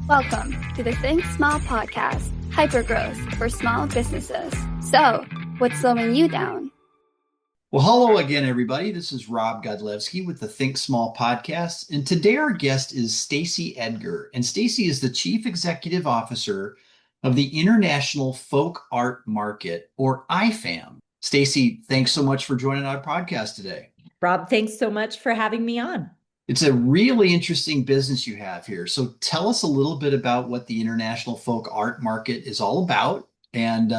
Welcome to the Think Small podcast, hypergrowth for small businesses. So, what's slowing you down? Well, hello again, everybody. This is Rob Godlewski with the Think Small podcast. And today our guest is Stacey Edgar. And Stacey is the Chief Executive Officer of the International Folk Art Market, or IFAM. Stacey, thanks so much for joining our podcast today. Rob, thanks so much for having me on. It's a really interesting business you have here. So tell us a little bit about what the International Folk Art Market is all about. And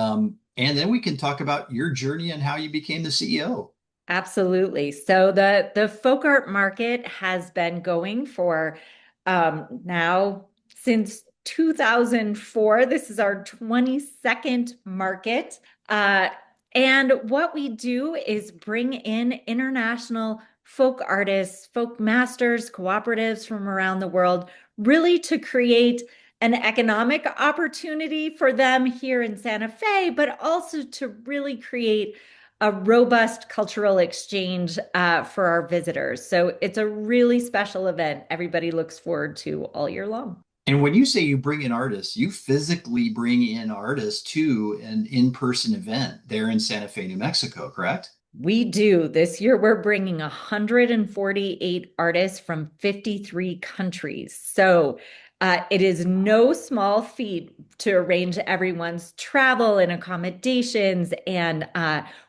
then we can talk about your journey and how you became the CEO. Absolutely. So the folk art market has been going for now since 2004. This is our 22nd market. And what we do is bring in international folk artists, folk masters, cooperatives from around the world, really to create an economic opportunity for them here in Santa Fe, but also to really create a robust cultural exchange for our visitors. So it's a really special event everybody looks forward to all year long. And when you say you bring in artists, you physically bring in artists to an in-person event there in Santa Fe, New Mexico, correct? We do. This year, we're bringing 148 artists from 53 countries. So it is no small feat to arrange everyone's travel and accommodations. And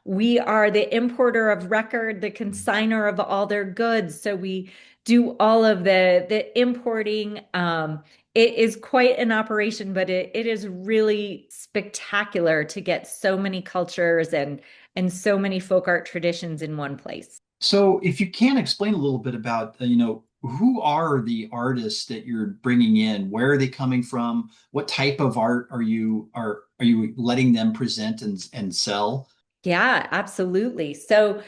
we are the importer of record, the consignor of all their goods. So we do all of the importing. It is quite an operation, but it is really spectacular to get so many cultures and so many folk art traditions in one place. So if you can explain a little bit about, who are the artists that you're bringing in? Where are they coming from? What type of art are you letting them present and sell? Yeah, absolutely. So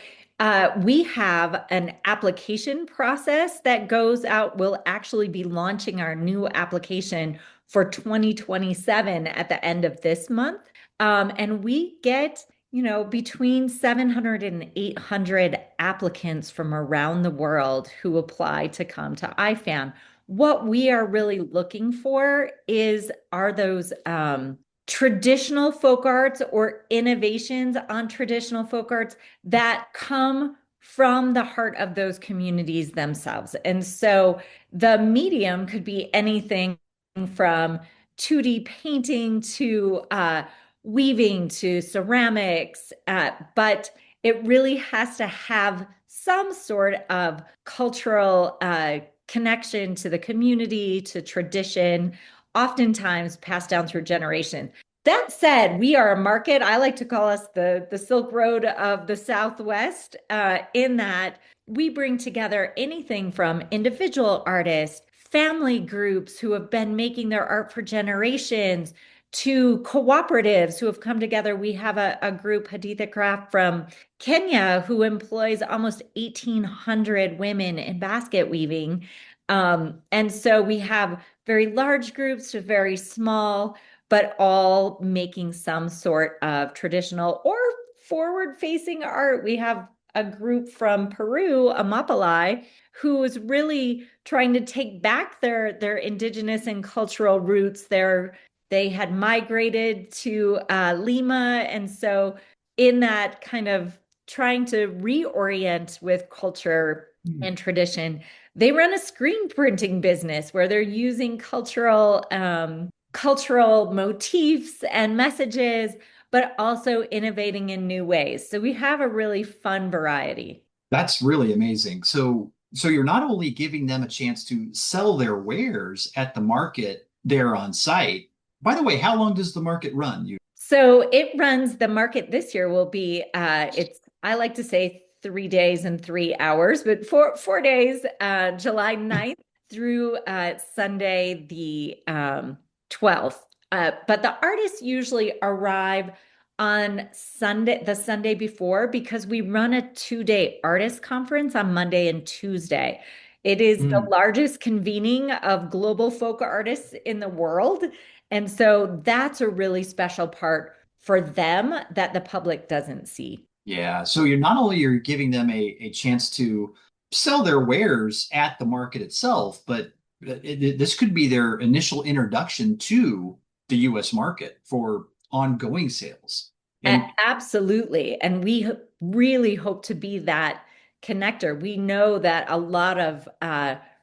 we have an application process that goes out. We'll actually be launching our new application for 2027 at the end of this month. And we get between 700 and 800 applicants from around the world who apply to come to IFAM. What we are really looking for are those traditional folk arts or innovations on traditional folk arts that come from the heart of those communities themselves. And so the medium could be anything from 2D painting to weaving to ceramics, but it really has to have some sort of cultural connection to the community, to tradition, oftentimes passed down through generation. That said, we are a market. I like to call us the Silk Road of the Southwest, in that we bring together anything from individual artists, family groups who have been making their art for generations, to cooperatives who have come together. We have a group, Haditha Craft from Kenya, who employs almost 1,800 women in basket weaving. And so we have very large groups to very small, but all making some sort of traditional or forward-facing art. We have a group from Peru, Amapalai, who is really trying to take back their indigenous and cultural roots. They had migrated to Lima. And so in that kind of trying to reorient with culture and tradition, they run a screen printing business where they're using cultural motifs and messages, but also innovating in new ways. So we have a really fun variety. That's really amazing. So you're not only giving them a chance to sell their wares at the market there on site. By the way, how long does the market run? So the market this year will be, I like to say 3 days and 3 hours, but 4 days, July 9th through Sunday the 12th. But the artists usually arrive on the Sunday before, because we run a 2-day artist conference on Monday and Tuesday. It is the largest convening of global folk artists in the world. And so that's a really special part for them that the public doesn't see. Yeah. So you're giving them a chance to sell their wares at the market itself, but this could be their initial introduction to the U.S. market for ongoing sales. And Absolutely. And we really hope to be that connector. We know that a lot of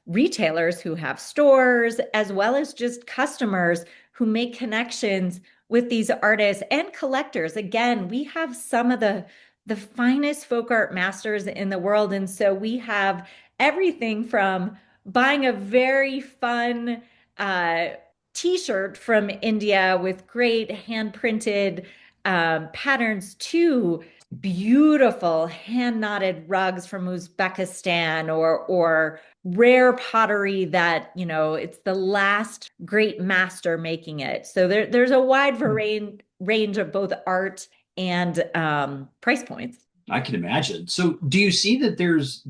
retailers who have stores, as well as just customers who make connections with these artists and collectors. Again, we have some of the finest folk art masters in the world. And so we have everything from buying a very fun uh, t-shirt from India with great hand printed patterns to beautiful hand knotted rugs from Uzbekistan or rare pottery that, it's the last great master making it. So there's a wide range of both art and price points. I can imagine. So do you see that there's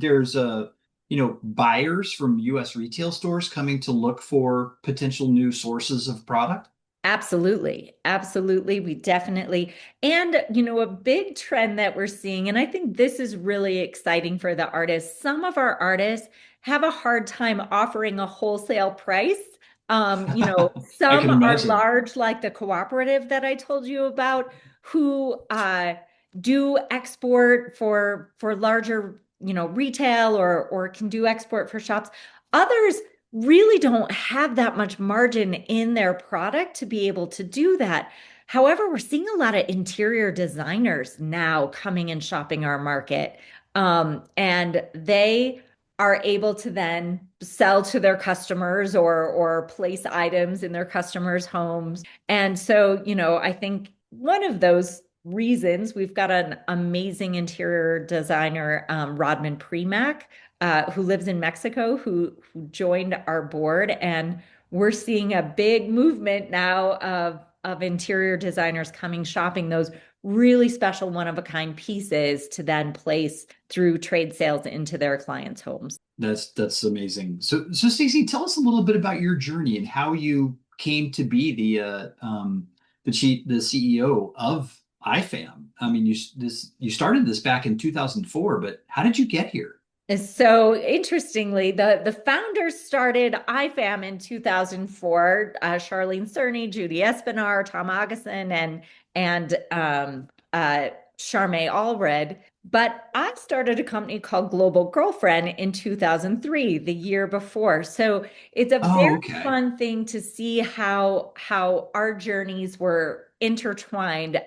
buyers from US retail stores coming to look for potential new sources of product? Absolutely. Absolutely. We definitely, and a big trend that we're seeing, and I think this is really exciting for the artists. Some of our artists have a hard time offering a wholesale price. I can Some are imagine. large, like the cooperative that I told you about, who do export for larger, retail or can do export for shops. Others really don't have that much margin in their product to be able to do that. However, we're seeing a lot of interior designers now coming and shopping our market. And they are able to then sell to their customers or place items in their customers' homes. And so, I think one of those reasons we've got an amazing interior designer, Rodman Premack, who lives in Mexico, who joined our board, and we're seeing a big movement now of interior designers coming shopping those really special one of a kind pieces to then place through trade sales into their clients' homes. That's amazing. So Stacey, tell us a little bit about your journey and how you came to be the CEO of IFAM. I mean, you started this back in 2004, but how did you get here? And so interestingly, the founders started IFAM in 2004. Charlene Cerny, Judy Espinar, Tom Augustin, and Charmaine Allred. But I started a company called Global Girlfriend in 2003, the year before. So it's a very Oh, okay. fun thing to see how our journeys were intertwined.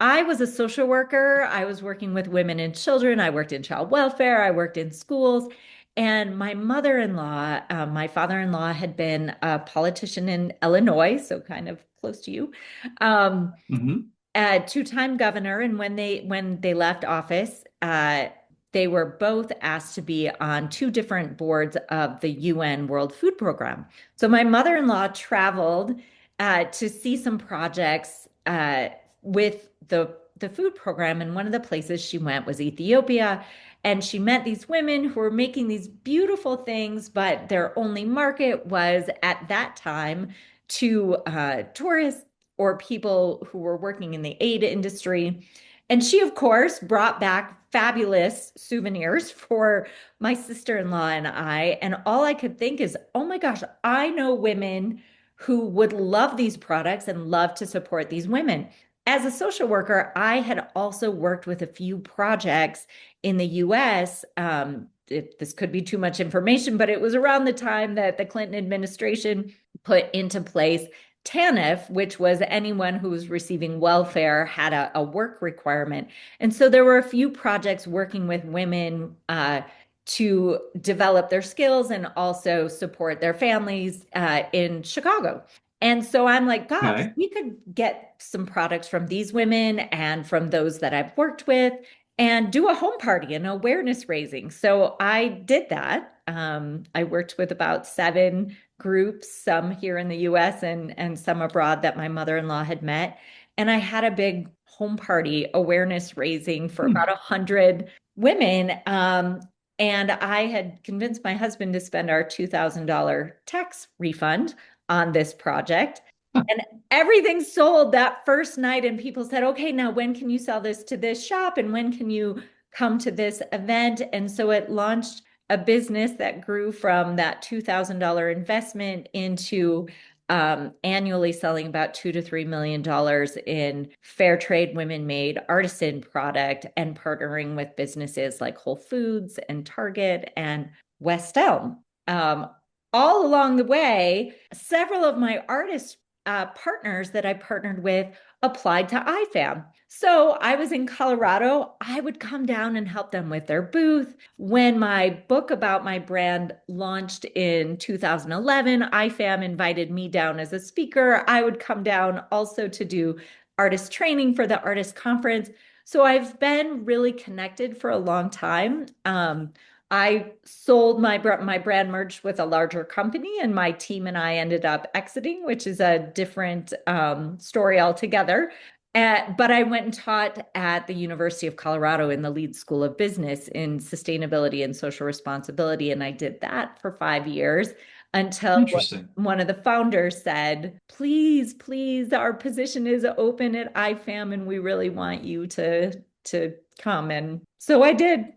I was a social worker. I was working with women and children. I worked in child welfare. I worked in schools. And my mother-in-law, my father-in-law had been a politician in Illinois, so kind of close to you. Um, Hmm. a two-time governor, and when they left office, they were both asked to be on two different boards of the UN World Food Program. So my mother-in-law traveled to see some projects with the food program, and one of the places she went was Ethiopia. And she met these women who were making these beautiful things, but their only market was at that time to tourists or people who were working in the aid industry. And she, of course, brought back fabulous souvenirs for my sister-in-law and I. And all I could think is, oh my gosh, I know women who would love these products and love to support these women. As a social worker, I had also worked with a few projects in the US. This could be too much information, but it was around the time that the Clinton administration put into place TANF, which was anyone who was receiving welfare had a work requirement. And so there were a few projects working with women to develop their skills and also support their families in Chicago. And so I'm like, gosh, Okay. we could get some products from these women and from those that I've worked with and do a home party and awareness raising. So I did that. I worked with about 7 groups, some here in the US and some abroad that my mother-in-law had met. And I had a big home party awareness raising for Hmm. about 100 women. And I had convinced my husband to spend our $2,000 tax refund on this project. And everything sold that first night. And people said, okay, now when can you sell this to this shop? And when can you come to this event? And so it launched a business that grew from that $2,000 investment into annually selling about $2 to $3 million in fair trade, women made artisan product and partnering with businesses like Whole Foods and Target and West Elm. All along the way, several of my artist partners that I partnered with applied to IFAM. So I was in Colorado. I would come down and help them with their booth. When my book about my brand launched in 2011, IFAM invited me down as a speaker. I would come down also to do artist training for the artist conference. So I've been really connected for a long time. I sold my brand merged with a larger company, and my team and I ended up exiting, which is a different story altogether. But I went and taught at the University of Colorado in the Leeds School of Business in sustainability and social responsibility. And I did that for 5 years until Interesting. one of the founders said, please, please, our position is open at IFAM and we really want you to come. And so I did.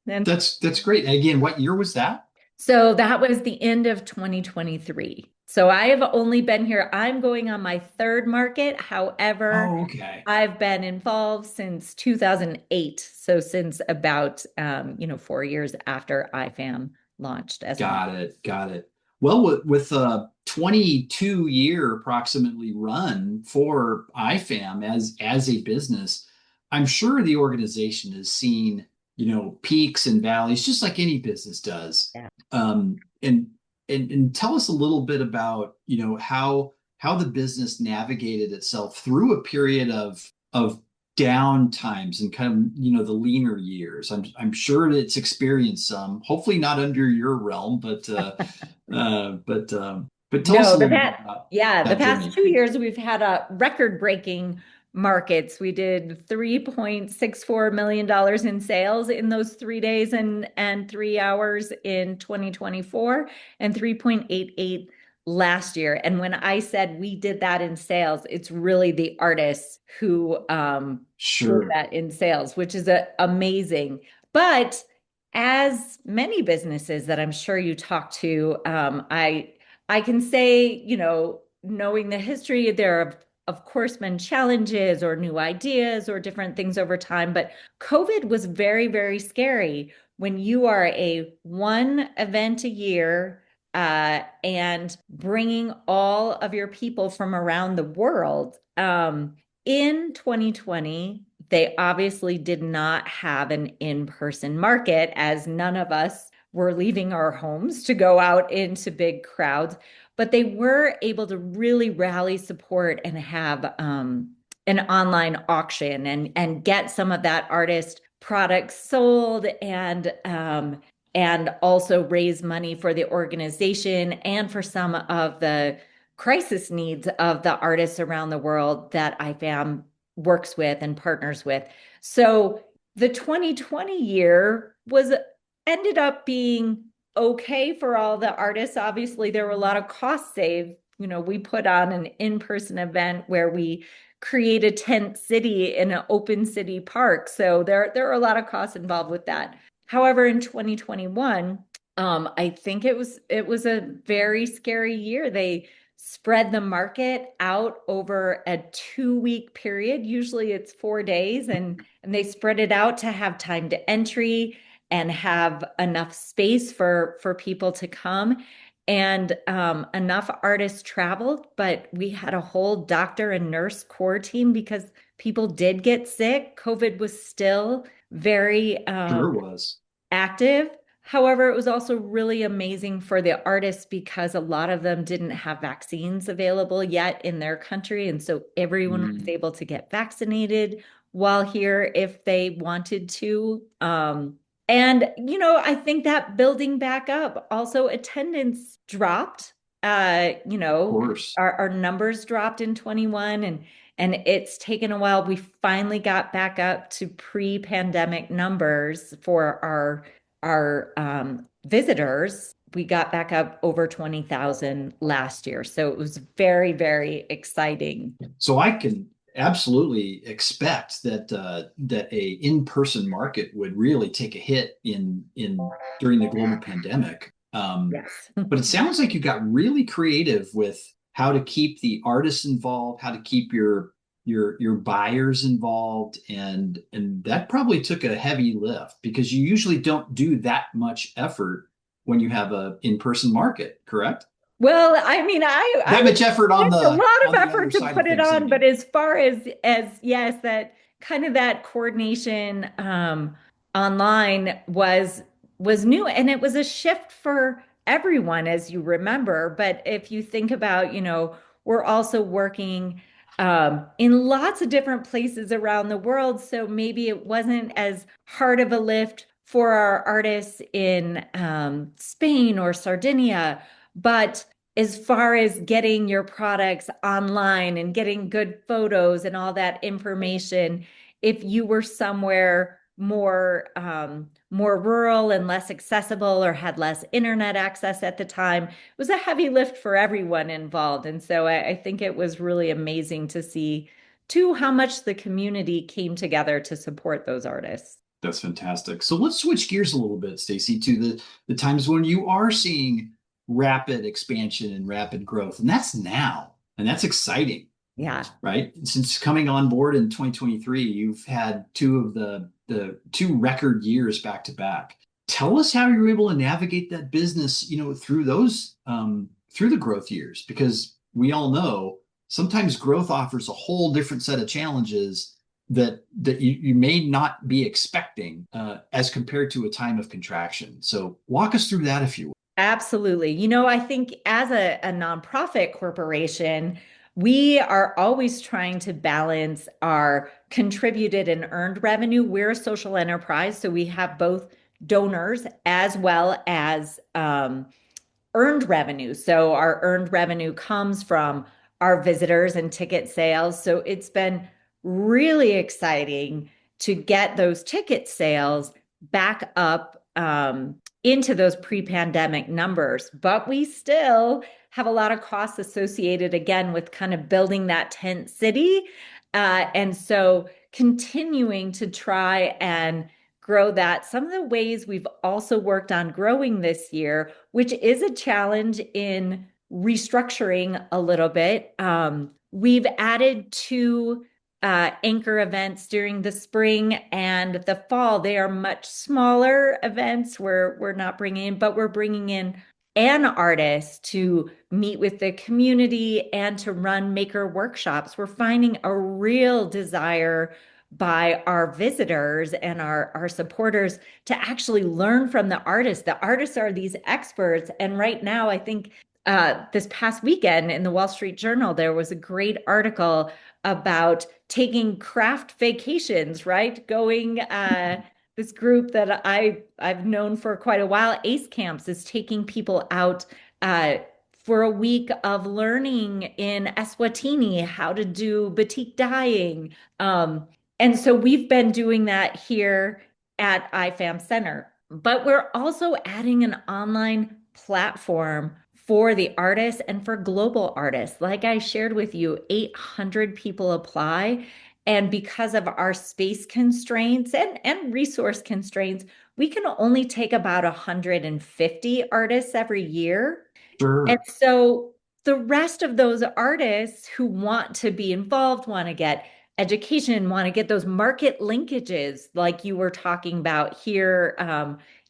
And That's great. And again, what year was that? so that was the end of 2023. So I have only been here. I'm going on my third market. However, Oh, okay. I've been involved since 2008. So since about 4 years after IFAM launched as a Got it. Got it. Well, with a 22-year approximately run for IFAM as a business, I'm sure the organization has seen, peaks and valleys, just like any business does. yeah. Um, and and tell us a little bit about, how the business navigated itself through a period of down times and kind of, the leaner years. I'm sure that it's experienced some, hopefully not under your realm, but tell us a No, little bit about the that past journey. 2 years we've had a record-breaking markets. We did $3.64 million in sales in those 3 days and 3 hours in 2024 and 3.88 last year. And when I said we did that in sales, it's really the artists who did Sure. that in sales, which is amazing. But as many businesses that I'm sure you talk to, I can say, knowing the history, there have, of course, been challenges or new ideas or different things over time, but COVID was very, very scary when you are a one event a year and bringing all of your people from around the world. In 2020, they obviously did not have an in-person market as none of us were leaving our homes to go out into big crowds, but they were able to really rally support and have an online auction and get some of that artist product sold and also raise money for the organization and for some of the crisis needs of the artists around the world that IFAM works with and partners with. So the 2020 year was ended up being okay for all the artists. Obviously, there were a lot of cost saved. We put on an in-person event where we create a tent city in an open city park. So there are a lot of costs involved with that. However, in 2021, I think it was a very scary year. They spread the market out over a 2 week period. Usually it's 4 days, and they spread it out to have time to entry and have enough space for people to come. And enough artists traveled, but we had a whole doctor and nurse core team because people did get sick. COVID was still very Sure was. active. However, it was also really amazing for the artists because a lot of them didn't have vaccines available yet in their country. And so everyone was able to get vaccinated while here if they wanted to. I think that building back up, also attendance dropped. Of course. Our numbers dropped in 21 and it's taken a while. We finally got back up to pre-pandemic numbers for our visitors. We got back up over 20,000 last year. So it was very, very exciting. So absolutely expect that that a in-person market would really take a hit in during the global pandemic. Yes. But it sounds like you got really creative with how to keep the artists involved, how to keep your buyers involved, and that probably took a heavy lift because you usually don't do that much effort when you have a in-person market, correct? Well, I mean, I That would much effort say it's a lot of on the other effort to side of put it things, I on, but mean. as far as yes, that kind of that coordination online was new, and it was a shift for everyone, as you remember. But if you think about, we're also working in lots of different places around the world, so maybe it wasn't as hard of a lift for our artists in Spain or Sardinia, but as far as getting your products online and getting good photos and all that information, if you were somewhere more rural and less accessible or had less internet access at the time, it was a heavy lift for everyone involved. And so I think it was really amazing to see too how much the community came together to support those artists. That's fantastic. So let's switch gears a little bit, Stacey, to the times when you are seeing rapid expansion and rapid growth, and that's now, and that's exciting, Yeah. right? Since coming on board in 2023, you've had two of the two record years back to back. Tell us how you're able to navigate that business, through those through the growth years, because we all know sometimes growth offers a whole different set of challenges that you may not be expecting as compared to a time of contraction. So walk us through that if you will. Absolutely. I think as a nonprofit corporation, we are always trying to balance our contributed and earned revenue. We're a social enterprise, so we have both donors as well as earned revenue. So our earned revenue comes from our visitors and ticket sales. So it's been really exciting to get those ticket sales back up into those pre-pandemic numbers. But we still have a lot of costs associated again with kind of building that tent city. And so continuing to try and grow that. Some of the ways we've also worked on growing this year, which is a challenge in restructuring a little bit. We've added two anchor events during the spring and the fall. They are much smaller events where we're not bringing in, but we're bringing in an artist to meet with the community and to run maker workshops. We're finding a real desire by our visitors and our supporters to actually learn from the artists. The artists are these experts. And right now, I think this past weekend in the Wall Street Journal, there was a great article about taking craft vacations, right? Going this group that I've known for quite a while, Ace Camps, is taking people out for a week of learning in Eswatini how to do batik dyeing. And so we've been doing that here at IFAM Center, but we're also adding an online platform for the artists and for global artists. Like I shared with you, 800 people apply. And because of our space constraints and resource constraints, we can only take about 150 artists every year. And Sure. so the rest of those artists who want to be involved, want to get education, want to get those market linkages like you were talking about here.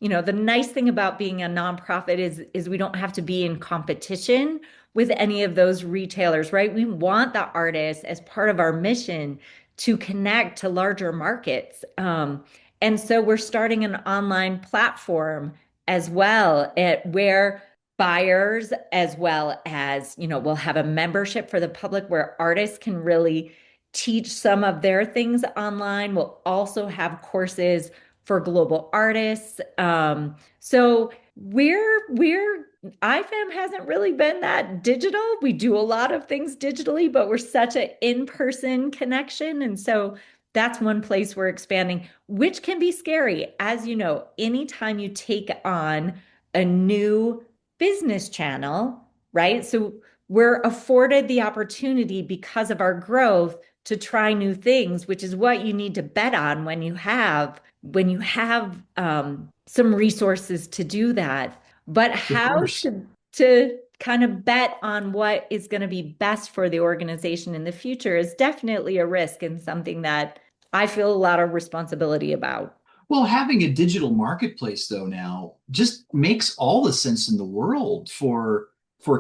The nice thing about being a nonprofit is we don't have to be in competition with any of those retailers, right? We want the artists as part of our mission to connect to larger markets. And so we're starting an online platform as well where buyers as well as, we'll have a membership for the public where artists can really teach some of their things online. We'll also have courses for global artists. So we're IFAM hasn't really been that digital. We do a lot of things digitally, but we're such an in-person connection. And so that's one place we're expanding, which can be scary. As you know, anytime you take on a new business channel, right? So we're afforded the opportunity because of our growth to try new things, which is what you need to bet on when you have some resources to do that. But Of how course. to kind of bet on what is going to be best for the organization in the future is definitely a risk and something that I feel a lot of responsibility about. Well, having a digital marketplace though now just makes all the sense in the world for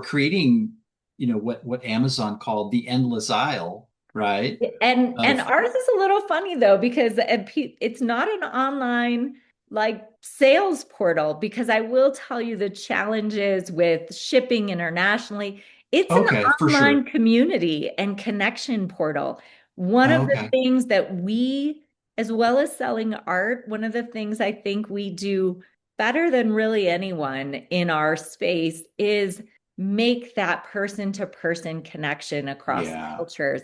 creating, what Amazon called the endless aisle, right? And Of ours is a little funny though because it's not an online like sales portal because I will tell you the challenges with shipping internationally. It's an okay, for online sure. community and connection portal. One of the Okay. things that we, as well as selling art, one of the things I think we do better than really anyone in our space is make that person to person connection across Yeah. cultures.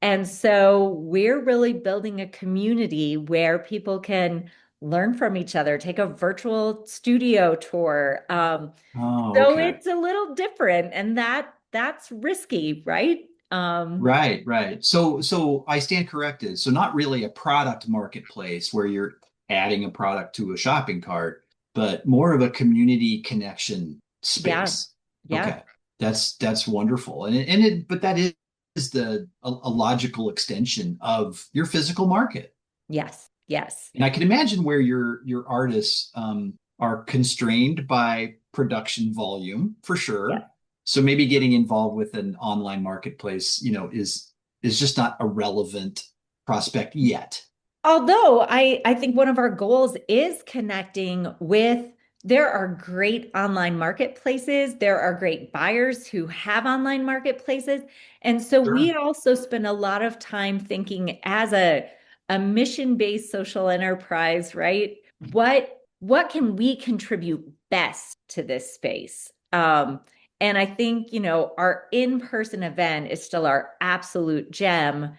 And so we're really building a community where people can learn from each other, take a virtual studio tour. Oh, So okay. it's a little different, and that's risky, right? Right, right. So I stand corrected. So not really a product marketplace where you're adding a product to a shopping cart, but more of a community connection Yeah, space. yeah, Okay. That's wonderful. But that is a logical extension of your physical market. yes, yes, And I can imagine where your artists are constrained by production volume for yeah. sure. So maybe getting involved with an online marketplace, is just not a relevant prospect yet. Although I think one of our goals is connecting with, there are great online marketplaces, there are great buyers who have online marketplaces. And so we Sure. also spend a lot of time thinking as a mission-based social enterprise, right? What can we contribute best to this space? And I think, our in-person event is still our absolute gem.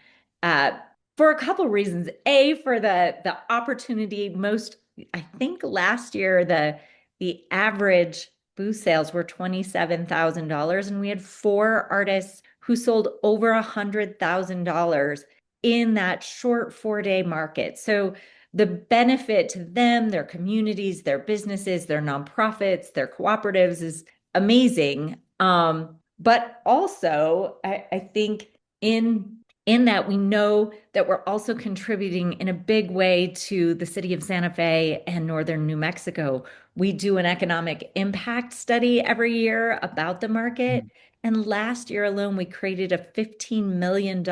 Uh, for a couple reasons. A, for the opportunity, most I think last year the average booth sales were $27,000 and we had four artists who sold over $100,000 in that short 4-day market. So the benefit to them, their communities, their businesses, their nonprofits, their cooperatives is amazing. But also I think in that we know that we're also contributing in a big way to the city of Santa Fe and northern New Mexico. We do an economic impact study every year about the market. And last year alone, we created a $15 million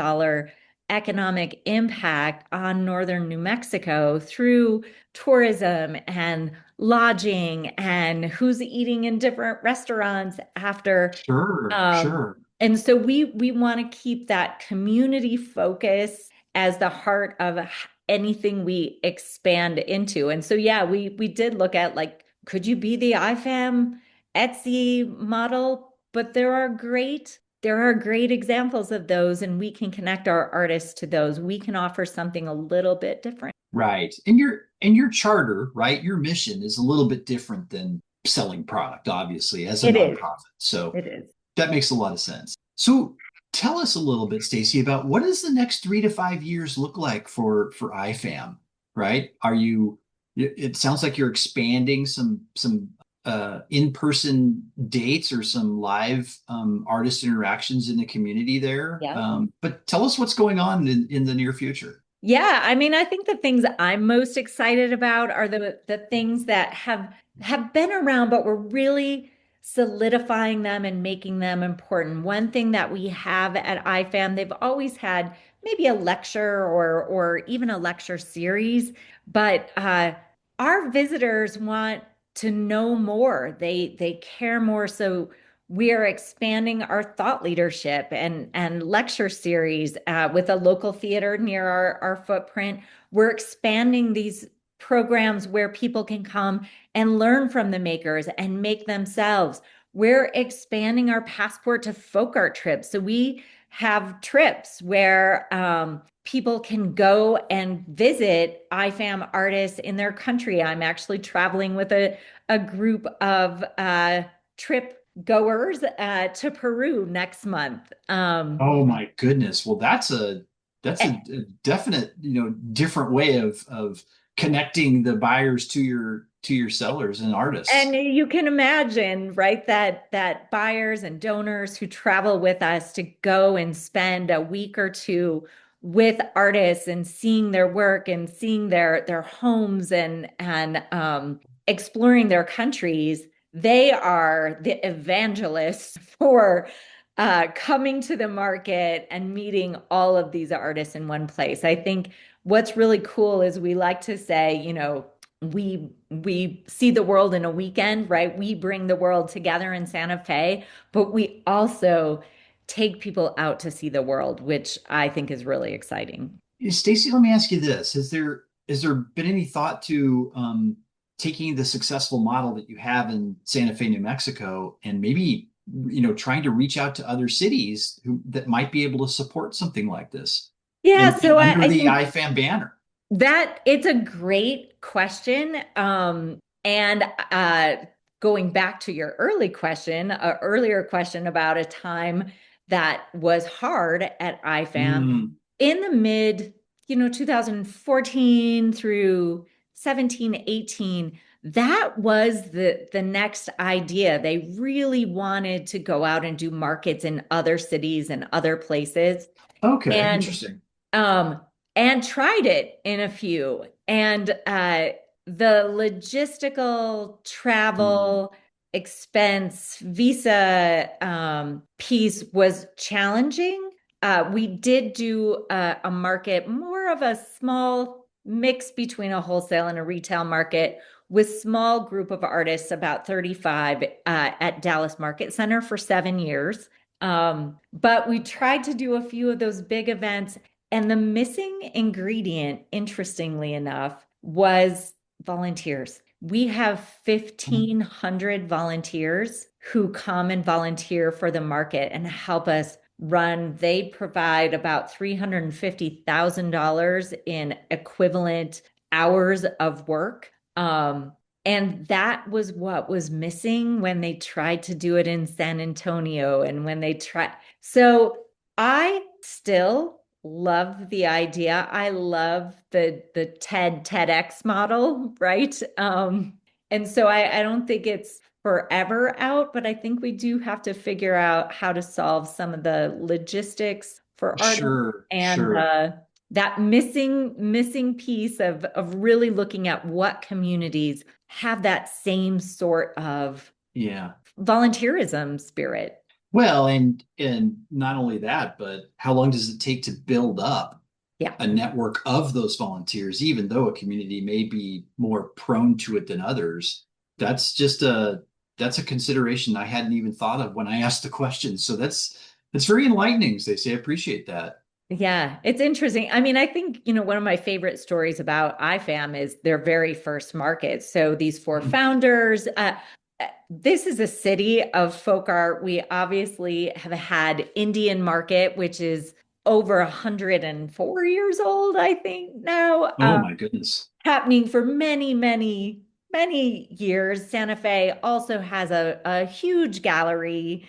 economic impact on northern New Mexico through tourism and lodging and who's eating in different restaurants after Sure, um, sure. and so we want to keep that community focus as the heart of anything we expand into. And so yeah, we did look at like, could you be the IFAM Etsy model? But there are great examples of those, and we can connect our artists to those. We can offer something a little bit different. Right. And your charter, right? Your mission is a little bit different than selling product, obviously, as a It is. nonprofit. So It is. that makes a lot of sense. So tell us a little bit, Stacey, about what does the next 3 to 5 years look like for IFAM, right? It sounds like you're expanding some in-person dates or some live artist interactions in the community there. Yeah. But tell us what's going on in the near future. Yeah, I mean, I think the things I'm most excited about are the things that have been around, but we're really solidifying them and making them important. One thing that we have at IFAM, they've always had maybe a lecture or even a lecture series, but our visitors want to know more. They care more. So we are expanding our thought leadership and lecture series with a local theater near our footprint. We're expanding these programs where people can come and learn from the makers and make themselves. We're expanding our passport to folk art trips. So we have trips where people can go and visit IFAM artists in their country. I'm actually traveling with a group of trip goers to Peru next month. Oh my goodness. Well, that's a That's a definite, different way of connecting the buyers to your sellers and And artists. you can imagine, right, that buyers and donors who travel with us to go and spend a week or two with artists and seeing their work and seeing their homes and exploring their countries, they are the evangelists for coming to the market and meeting all of these artists in one place. I think what's really cool is we like to say, we see the world in a weekend, right? We bring the world together in Santa Fe, but we also take people out to see the world, which I think is really exciting. Stacy, let me ask you this. Has there been any thought to taking the successful model that you have in Santa Fe, New Mexico, and maybe, trying to reach out to other cities that might be able to support something like this Yeah, and so under I the think IFAM banner? that it's a great question. And going back to your earlier question about a time that was hard at IFAM Mm, in the mid, 2014 through 17, 18, that was the next idea. They really wanted to go out and do markets in other cities and other places. okay, And interesting. um, and tried it in a few. And the logistical Mm, travel expense visa piece was challenging. We did do a market, more of a small mix between a wholesale and a retail market with small group of artists, about 35 at Dallas Market Center for 7 years. But we tried to do a few of those big events, and the missing ingredient, interestingly enough, was volunteers. We have mm, 1,500 volunteers who come and volunteer for the market and help us run. They provide about $350,000 in equivalent hours of work. And that was what was missing when they tried to do it in San Antonio and when they tried. So I still love the idea. I love the TEDx model, right? And so I don't think it's forever out, but I think we do have to figure out how to solve some of the logistics for artists sure, and sure. that missing piece of really looking at what communities have that same sort of Yeah. volunteerism spirit. Well, and not only that, but how long does it take to build up Yeah. a network of those volunteers, even though a community may be more prone to it than others? That's just that's a consideration I hadn't even thought of when I asked the question. So that's very enlightening, Stacey. I appreciate that. Yeah, it's interesting. I mean, I think, one of my favorite stories about IFAM is their very first market. So these four Mm. founders, this is a city of folk art. We obviously have had Indian Market, which is over 104 years old, I think now. Oh my goodness. Happening for many, many, many years. Santa Fe also has a huge gallery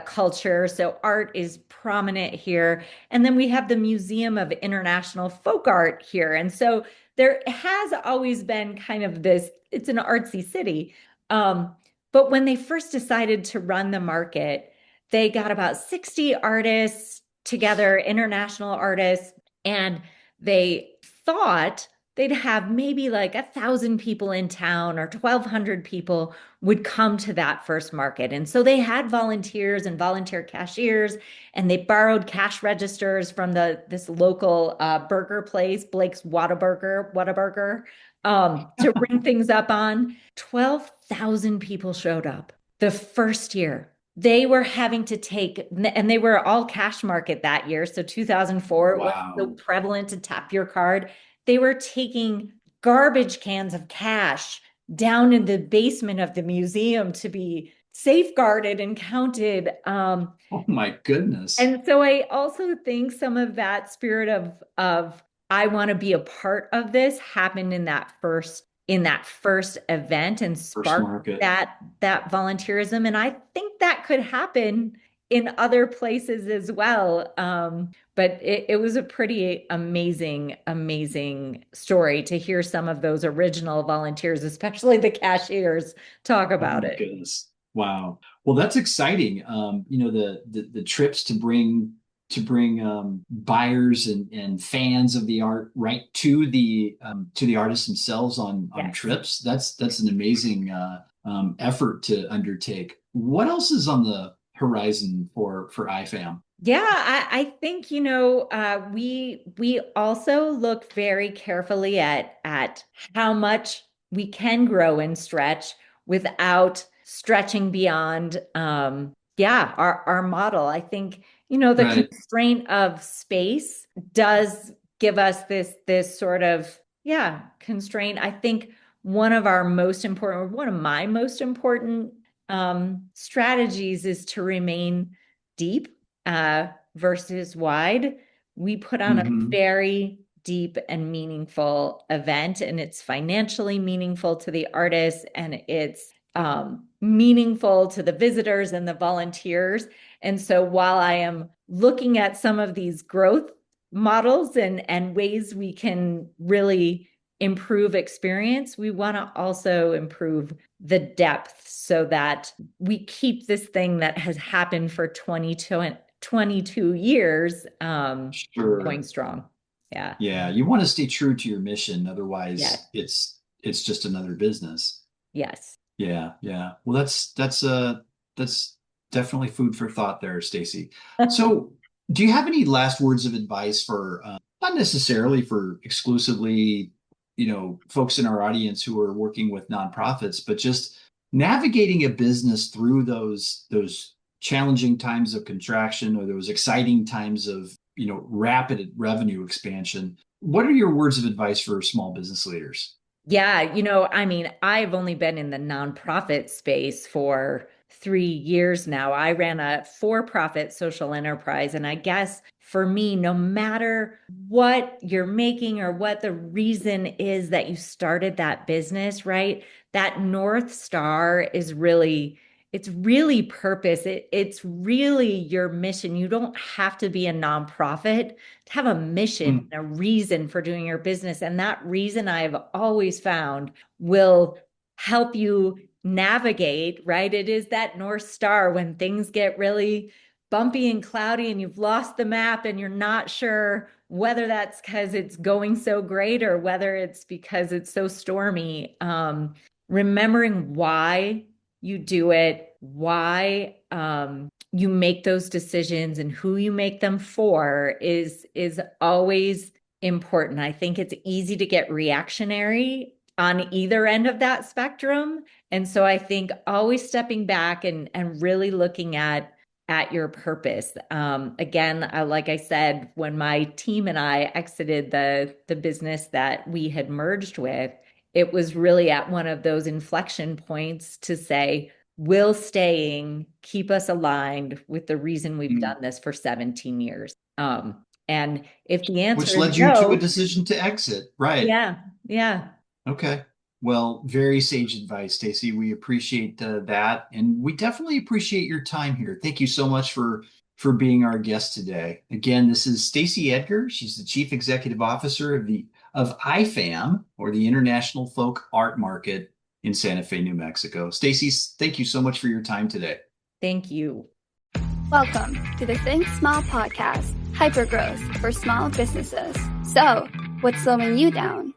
culture, so art is prominent here. And then we have the Museum of International Folk Art here. And so there has always been kind of this, it's an artsy city. But when they first decided to run the market, they got about 60 artists together, international artists, and they thought they'd have maybe like 1,000 people in town or 1,200 people would come to that first market. And so they had volunteers and volunteer cashiers, and they borrowed cash registers from this local burger place, Blake's Whataburger, to ring things up on. 12,000 people showed up the first year. They were having to take, and they were all cash market that year. So 2004, it wasn't so Wow. prevalent to tap your card. They were taking garbage cans of cash down in the basement of the museum to be safeguarded and counted. Oh my goodness. And so I also think some of that spirit of I want to be a part of this happened in that first event and First sparked market. that volunteerism. And I think that could happen in other places as well. But it was a pretty amazing story to hear some of those original volunteers, especially the cashiers, talk Oh about my it. goodness. Wow. Well, that's exciting. The trips to bring buyers and fans of the art right to the artists themselves on Yes. trips. That's an amazing effort to undertake. What else is on the horizon for IFAM? Yeah, I think, we also look very carefully at how much we can grow and stretch without stretching beyond our model. I think, the Right. constraint of space does give us this sort of constraint. I think one of my most important strategies is to remain deep versus wide. We put on a Hmm. very deep and meaningful event, and it's financially meaningful to the artists, and it's meaningful to the visitors and the volunteers. And so while I am looking at some of these growth models and ways we can really improve experience, we want to also improve the depth so that we keep this thing that has happened for 22 years going Sure. strong. Yeah. Yeah. You want to stay true to your mission, Yes. otherwise it's just another business. Yes. Yeah, yeah. Well, that's definitely food for thought there, Stacey. So, do you have any last words of advice for not necessarily for exclusively, folks in our audience who are working with nonprofits, but just navigating a business through those challenging times of contraction or those exciting times of, rapid revenue expansion? What are your words of advice for small business leaders? Yeah, I mean, I've only been in the nonprofit space for 3 years now. I ran a for-profit social enterprise. And I guess for me, no matter what you're making or what the reason is that you started that business, right? That North Star it's really purpose. It's really your mission. You don't have to be a nonprofit to have a mission Mm, and a reason for doing your business. And that reason I've always found will help you navigate, right? It is that North Star when things get really bumpy and cloudy and you've lost the map and you're not sure whether that's because it's going so great or whether it's because it's so stormy. Remembering why you do it, why you make those decisions and who you make them for is always important. I think it's easy to get reactionary on either end of that spectrum. And so I think always stepping back and really looking at your purpose. Again, like I said, when my team and I exited the business that we had merged with, it was really at one of those inflection points to say, will staying keep us aligned with the reason we've mm. done this for 17 years? And if the answer Which is led you to a no, decision to exit. Right. yeah, yeah. Okay. Well, very sage advice, Stacey. We appreciate that, and we definitely appreciate your time here. Thank you so much for being our guest today. Again, this is Stacey Edgar. She's the Chief Executive Officer of IFAM, or the International Folk Art Market in Santa Fe, New Mexico. Stacey, thank you so much for your time today. Thank you. Welcome to the Think Small podcast, hypergrowth for small businesses. So, what's slowing you down?